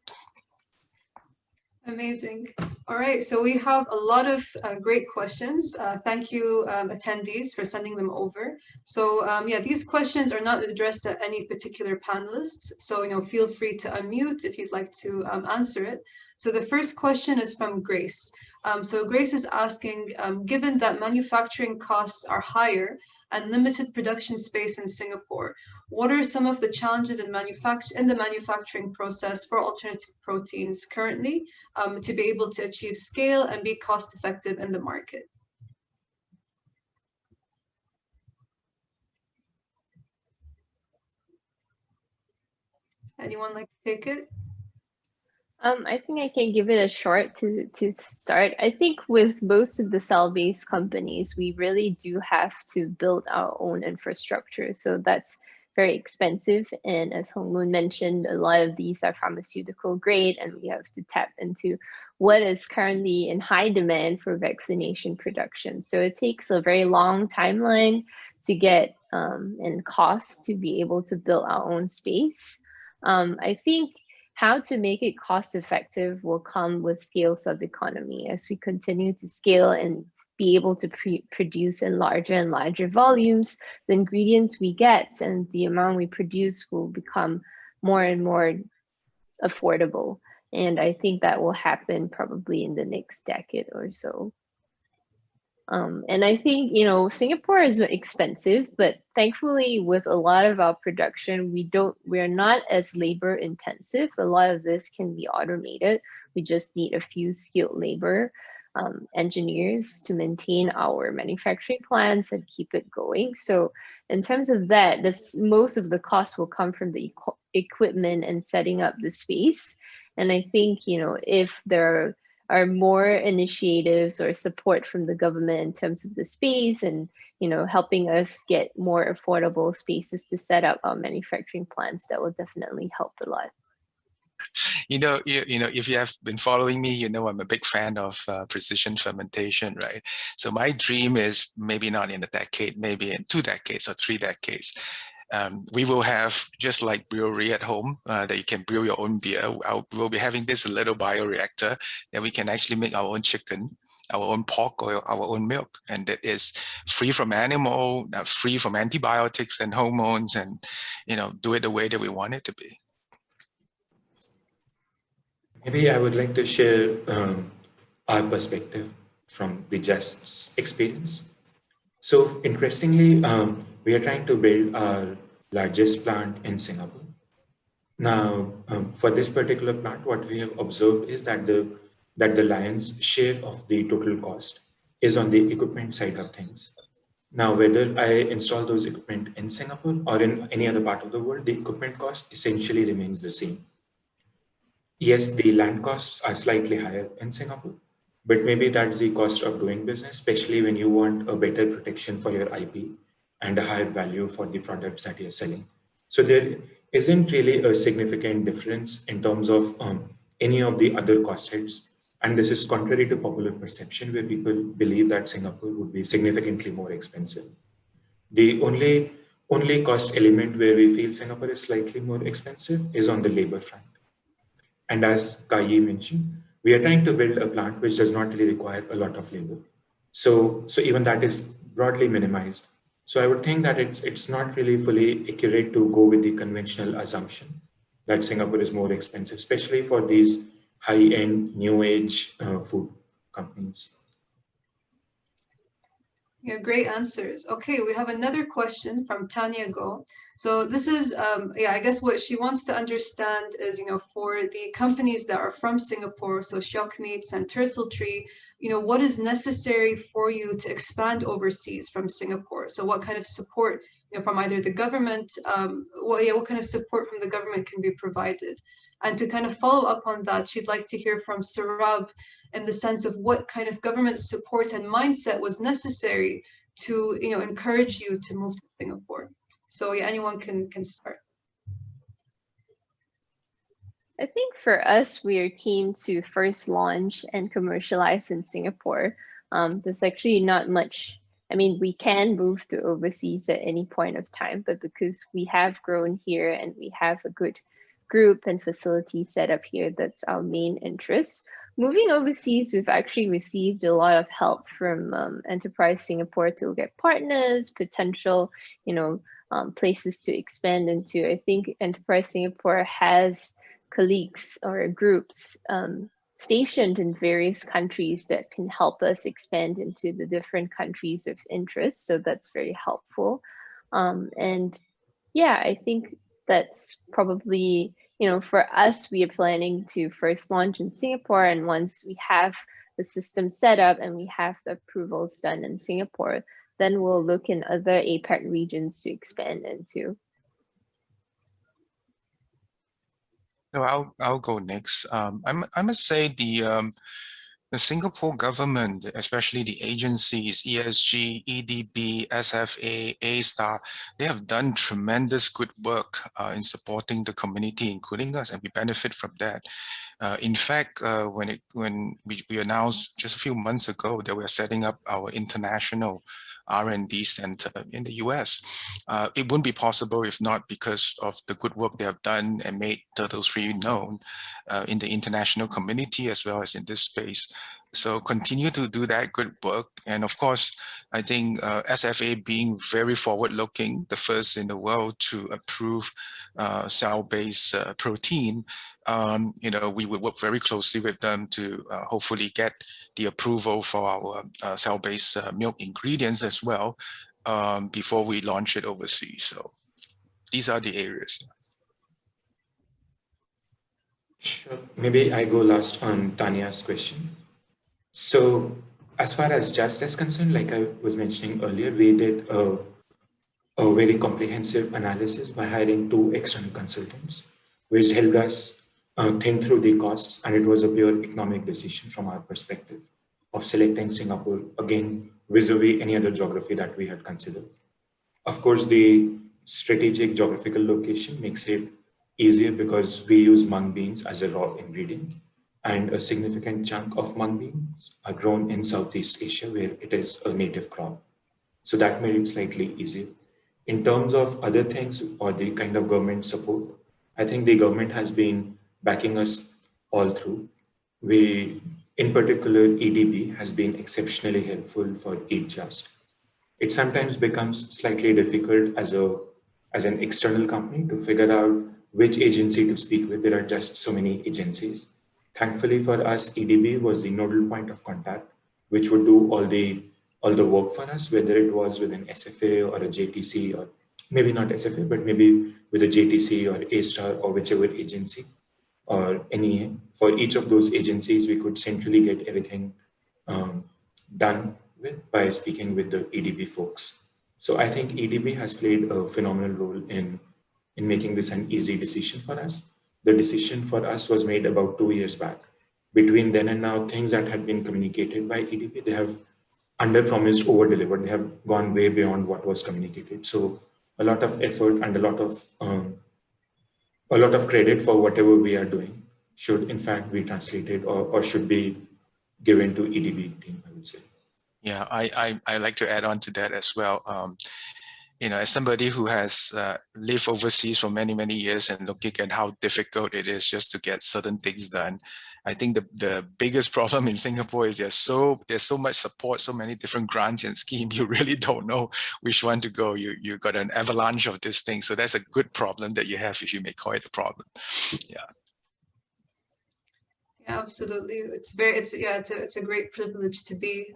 Amazing. All right, so we have a lot of great questions. Thank you, attendees, for sending them over. So yeah, these questions are not addressed to any particular panelists. So feel free to unmute if you'd like to answer it. So the first question is from Grace. So Grace is asking, given that manufacturing costs are higher and limited production space in Singapore, what are some of the challenges in the manufacturing process for alternative proteins currently to be able to achieve scale and be cost effective in the market? Anyone like to take it? I think I can give it a shot to start. I think with most of the cell-based companies, we really do have to build our own infrastructure. So that's very expensive. And as Hong Moon mentioned, a lot of these are pharmaceutical grade, and we have to tap into what is currently in high demand for vaccination production. So it takes a very long timeline to get and cost to be able to build our own space. I think how to make it cost effective will come with scales of economy as we continue to scale and be able to produce in larger and larger volumes. The ingredients we get and the amount we produce will become more and more affordable. And I think that will happen probably in the next decade or so. And I think, you know, Singapore is expensive, but thankfully with a lot of our production, we're not as labor intensive. A lot of this can be automated. We just need a few skilled labor engineers to maintain our manufacturing plants and keep it going. So in terms of that, most of the cost will come from the equipment and setting up the space. And I think, you know, if there are more initiatives or support from the government in terms of the space and, you know, helping us get more affordable spaces to set up our manufacturing plants, that will definitely help a lot. You know, if you have been following me, you know I'm a big fan of precision fermentation, right? So my dream is maybe not in a decade, maybe in 2 decades or 3 decades. We will have, just like brewery at home, that you can brew your own beer. We'll be having this little bioreactor that we can actually make our own chicken, our own pork, or our own milk. And that is free from animal, free from antibiotics and hormones, and, you know, do it the way that we want it to be. Maybe I would like to share our perspective from the Just experience. So interestingly, we are trying to build our largest plant in Singapore. Now, for this particular plant, what we have observed is that the lion's share of the total cost is on the equipment side of things. Now, whether I install those equipment in Singapore or in any other part of the world, the equipment cost essentially remains the same. Yes, the land costs are slightly higher in Singapore, but maybe that's the cost of doing business, especially when you want a better protection for your IP and a higher value for the products that you're selling. So there isn't really a significant difference in terms of any of the other cost heads. And this is contrary to popular perception, where people believe that Singapore would be significantly more expensive. The only cost element where we feel Singapore is slightly more expensive is on the labor front. And as Kai mentioned, we are trying to build a plant which does not really require a lot of labor. So even that is broadly minimized. So I would think that it's not really fully accurate to go with the conventional assumption that Singapore is more expensive, especially for these high-end, new age food companies. Yeah, great answers. Okay, we have another question from Tanya Go. So this is, I guess what she wants to understand is, you know, for the companies that are from Singapore, so Shock Meats and Turtle Tree, you know, what is necessary for you to expand overseas from Singapore? So what kind of support, you know, from either the government, what kind of support from the government can be provided? And to kind of follow up on that, she'd like to hear from Sarab in the sense of what kind of government support and mindset was necessary to, you know, encourage you to move to Singapore. So yeah, anyone can start. I think for us, we are keen to first launch and commercialize in Singapore. There's actually not much, I mean, we can move to overseas at any point of time, but because we have grown here and we have a good group and facility set up here, that's our main interest. Moving overseas, we've actually received a lot of help from Enterprise Singapore to look at partners, potential, you know, places to expand into. I think Enterprise Singapore has colleagues or groups stationed in various countries that can help us expand into the different countries of interest. So that's very helpful. And yeah, I think that's probably, for us, we are planning to first launch in Singapore. And once we have the system set up and we have the approvals done in Singapore, then we'll look in other APAC regions to expand into. So I'll go next. I must say the Singapore government, especially the agencies, ESG, EDB, SFA, A-Star, they have done tremendous good work in supporting the community, including us, and we benefit from that. In fact, when we announced just a few months ago that we're setting up our international R&D center in the US, it wouldn't be possible if not because of the good work they have done and made Turtle-3 known in the international community as well as in this space. So continue to do that good work. And of course, I think SFA being very forward-looking, the first in the world to approve cell-based protein, we would work very closely with them to hopefully get the approval for our cell-based milk ingredients as well before we launch it overseas. So these are the areas. Sure. Maybe I go last on Tanya's question. So as far as Just is concerned, like I was mentioning earlier, we did a very comprehensive analysis by hiring 2 external consultants, which helped us think through the costs, and it was a pure economic decision from our perspective of selecting Singapore, again, vis-a-vis any other geography that we had considered. Of course, the strategic geographical location makes it easier because we use mung beans as a raw ingredient, and a significant chunk of mung beans are grown in Southeast Asia, where it is a native crop. So that made it slightly easier. In terms of other things or the kind of government support, I think the government has been backing us all through. In particular, EDB has been exceptionally helpful for Eat Just. It sometimes becomes slightly difficult as an external company to figure out which agency to speak with. There are just so many agencies. Thankfully for us, EDB was the nodal point of contact, which would do all the work for us, whether it was with an SFA or a JTC, or maybe not SFA, but maybe with a JTC or A-Star or whichever agency or any. For each of those agencies, we could centrally get everything done with by speaking with the EDB folks. So I think EDB has played a phenomenal role in making this an easy decision for us. The decision for us was made about 2 years back. Between then and now, things that had been communicated by EDB, they have under-promised, over-delivered. They have gone way beyond what was communicated. So a lot of effort and a lot of credit for whatever we are doing should in fact be translated or should be given to EDB team, I would say. Yeah, I like to add on to that as well. As somebody who has lived overseas for many, many years and looking at how difficult it is just to get certain things done, I think the biggest problem in Singapore is there's so much support, so many different grants and schemes. You really don't know which one to go. You got an avalanche of this thing. So that's a good problem that you have, if you may call it a problem. Yeah. Yeah, absolutely. It's a great privilege to be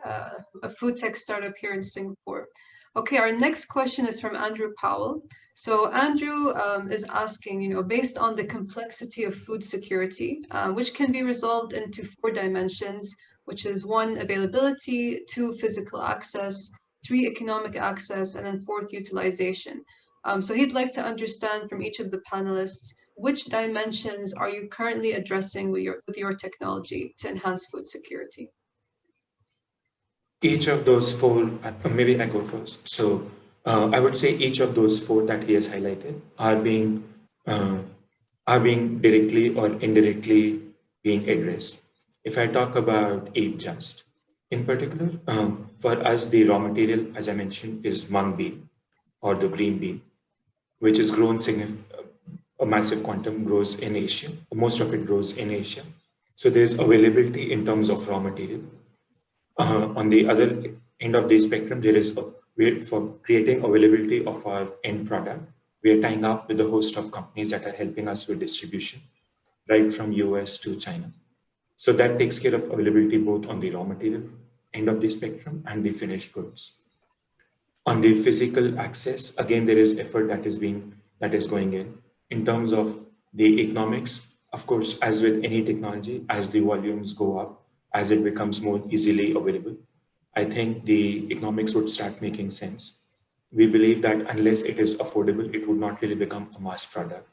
a food tech startup here in Singapore. Okay, our next question is from Andrew Powell. So Andrew is asking, based on the complexity of food security, which can be resolved into 4 dimensions, which is 1, availability, 2, physical access, 3, economic access, and then 4th, utilization. So he'd like to understand from each of the panelists, which dimensions are you currently addressing with your technology to enhance food security? Each of those 4, maybe I go first. So I would say each of those 4 that he has highlighted are being directly or indirectly being addressed. If I talk about Eat Just, in particular, for us, the raw material, as I mentioned, is mung bean or the green bean, which is grown a massive quantum grows in Asia. Most of it grows in Asia. So there's availability in terms of raw material. On the other end of the spectrum, there is for creating availability of our end product. We are tying up with a host of companies that are helping us with distribution, right from US to China. So that takes care of availability both on the raw material end of the spectrum and the finished goods. On the physical access, again, there is effort that is going in terms of the economics. Of course, as with any technology, as the volumes go up, as it becomes more easily available, I think the economics would start making sense. We believe that unless it is affordable, it would not really become a mass product.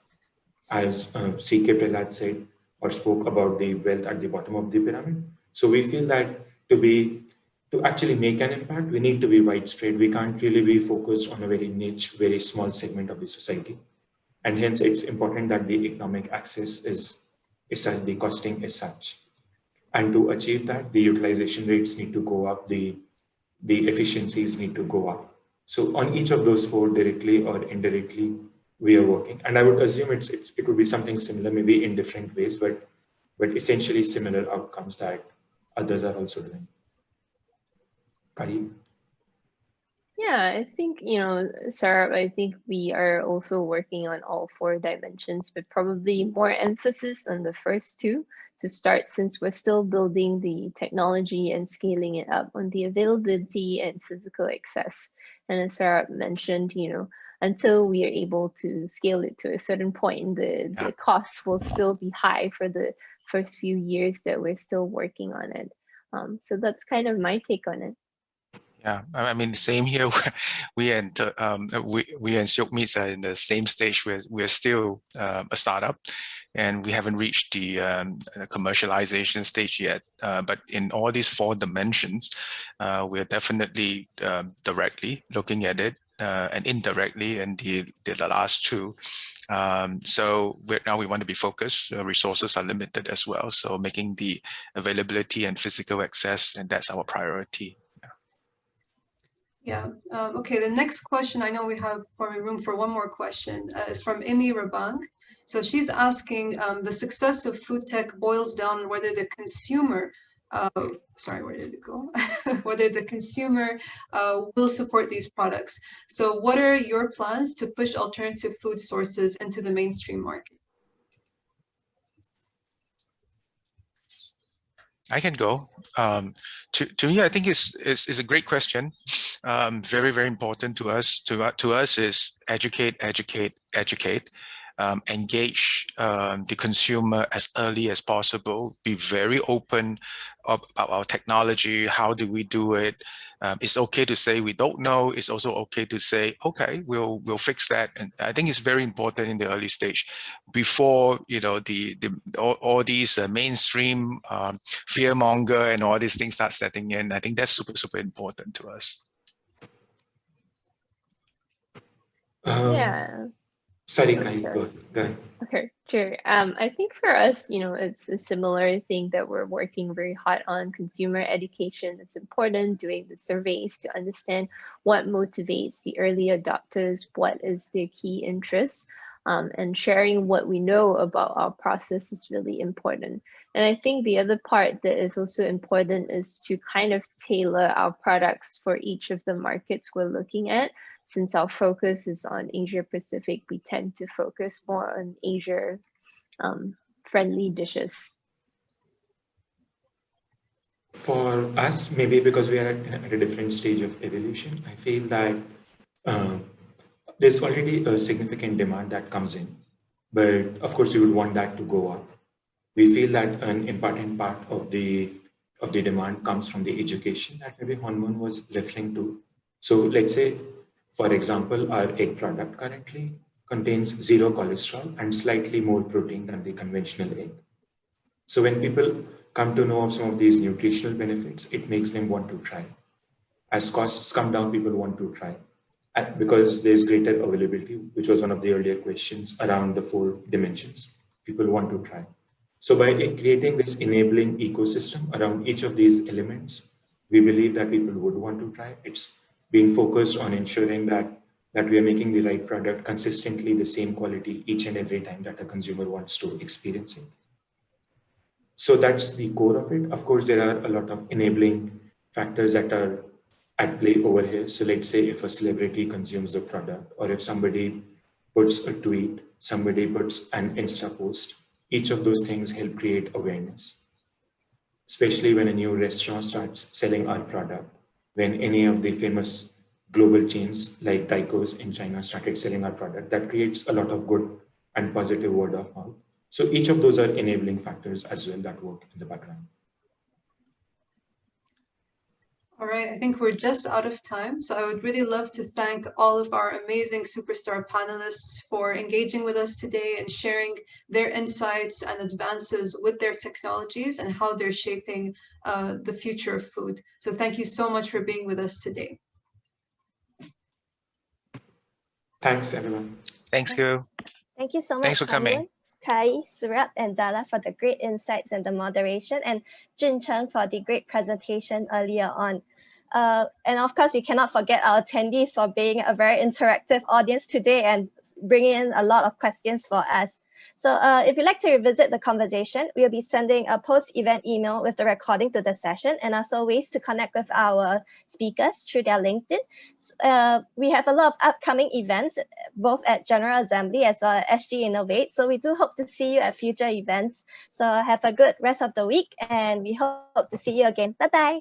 As CK Prahlad said or spoke about the wealth at the bottom of the pyramid. So we feel that to actually make an impact, we need to be widespread. We can't really be focused on a very niche, very small segment of the society. And hence it's important that the economic access is such, the costing is such. And to achieve that, the utilization rates need to go up, the efficiencies need to go up. So on each of those four, directly or indirectly, we are working. And I would assume it would be something similar, maybe in different ways, but essentially similar outcomes that others are also doing. Kari? Yeah, I think, Sarah, I think we are also working on all four dimensions, but probably more emphasis on the first two to start, since we're still building the technology and scaling it up on the availability and physical access. And as Sarah mentioned, until we are able to scale it to a certain point, the costs will still be high for the first few years that we're still working on it. So that's kind of my take on it. Yeah, I mean, same here. We and Syok Meats are in the same stage. We're still a startup, and we haven't reached the commercialization stage yet. But in all these four dimensions, we're definitely directly looking at it, and indirectly in the last two. So now we want to be focused. Resources are limited as well, so making the availability and physical access, and that's our priority. Yeah. Okay, the next question, I know we have probably room for one more question, is from Imi Rabang. So she's asking, the success of FoodTech boils down on whether the consumer, sorry, where did it go? Whether the consumer will support these products. So what are your plans to push alternative food sources into the mainstream market? I can go. To me, I think it's a great question. Very, very important to us. To us is educate, engage the consumer as early as possible. Be very open about our technology. How do we do it? It's okay to say we don't know. It's also okay to say, okay, we'll fix that. And I think it's very important in the early stage, before all these mainstream fearmonger and all these things start setting in. I think that's super important to us. Yeah. Sorry, Kai, go ahead. Okay, sure. I think for us, it's a similar thing that we're working very hard on. Consumer education, it's important, doing the surveys to understand what motivates the early adopters, what is their key interests, and sharing what we know about our process is really important. And I think the other part that is also important is to kind of tailor our products for each of the markets we're looking at. Since our focus is on Asia Pacific, we tend to focus more on Asia friendly dishes. For us, maybe because we are at a different stage of evolution, I feel that there's already a significant demand that comes in, but of course we would want that to go up. We feel that an important part of the demand comes from the education that maybe Honmun was referring to. So let's say, for example, our egg product currently contains 0 cholesterol and slightly more protein than the conventional egg. So when people come to know of some of these nutritional benefits, it makes them want to try. As costs come down, people want to try. Because there's greater availability, which was one of the earlier questions around the 4 dimensions. People want to try. So by creating this enabling ecosystem around each of these elements, we believe that people would want to try. It's being focused on ensuring that we are making the right product consistently, the same quality each and every time that a consumer wants to experience it. So that's the core of it. Of course, there are a lot of enabling factors that are at play over here. So let's say if a celebrity consumes the product, or if somebody puts a tweet, somebody puts an Insta post, each of those things help create awareness. especially when a new restaurant starts selling our product, when any of the famous global chains like Tyco's in China started selling our product, that creates a lot of good and positive word of mouth. So each of those are enabling factors as well that work in the background. All right, I think we're just out of time. So I would really love to thank all of our amazing superstar panelists for engaging with us today and sharing their insights and advances with their technologies and how they're shaping the future of food. So thank you so much for being with us today. Thanks, everyone. Thanks you. Thank you so much. Thanks for coming. Kai, Surat, and Dala for the great insights and the moderation, and Jun Chen for the great presentation earlier on. And of course, we cannot forget our attendees for being a very interactive audience today and bringing in a lot of questions for us. So if you'd like to revisit the conversation, we'll be sending a post-event email with the recording to the session, and also ways to connect with our speakers through their LinkedIn. We have a lot of upcoming events, both at General Assembly as well as SGInnovate. So we do hope to see you at future events. So have a good rest of the week, and we hope to see you again. Bye-bye.